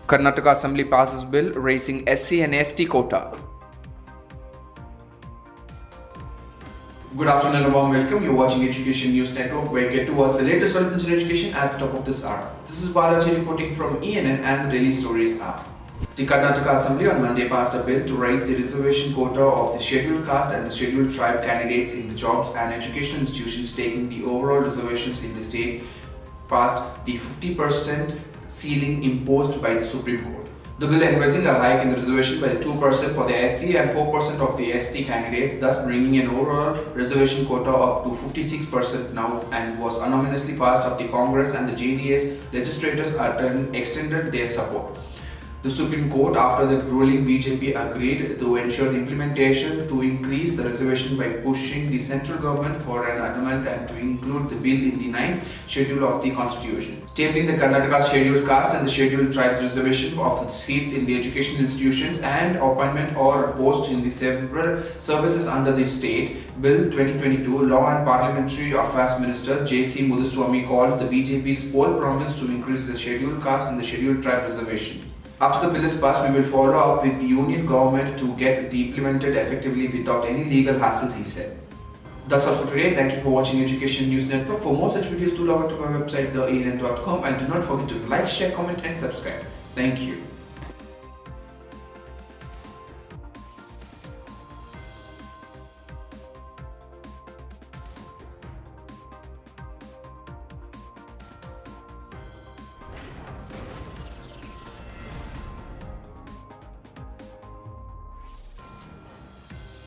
Karnataka Assembly passes bill raising SC and ST quota. Good afternoon and warm welcome. You're watching Education News Network, where you get to watch the latest developments in education at the top of this hour. This is Balaji reporting from ENN and the Daily Stories app. The Karnataka Assembly on Monday passed a bill to raise the reservation quota of the Scheduled Caste and the Scheduled Tribe candidates in the jobs and educational institutions, taking the overall reservations in the state past the 50% ceiling imposed by the Supreme Court. The bill envisaging a hike in the reservation by 2% for the SC and 4% of the ST candidates, thus bringing an overall reservation quota up to 56% now, and was unanimously passed after the Congress and the JDS legislators extended their support. The Supreme Court, after the ruling BJP, agreed to ensure the implementation to increase the reservation by pushing the central government for an amendment and to include the bill in the 9th schedule of the Constitution. Tabling the Karnataka Scheduled Caste and the Scheduled Tribes reservation of the seats in the educational institutions and appointment or post in the several services under the State Bill 2022, Law and Parliamentary Affairs Minister J.C. Madhuswamy called the BJP's poll promise to increase the Scheduled Caste and the Scheduled Tribe reservation. After the bill is passed, we will follow up with the union government to get it implemented effectively without any legal hassles, he said. That's all for today. Thank you for watching Education News Network. For more such videos, do log on to my website, theenn.com, and do not forget to like, share, comment and subscribe. Thank you.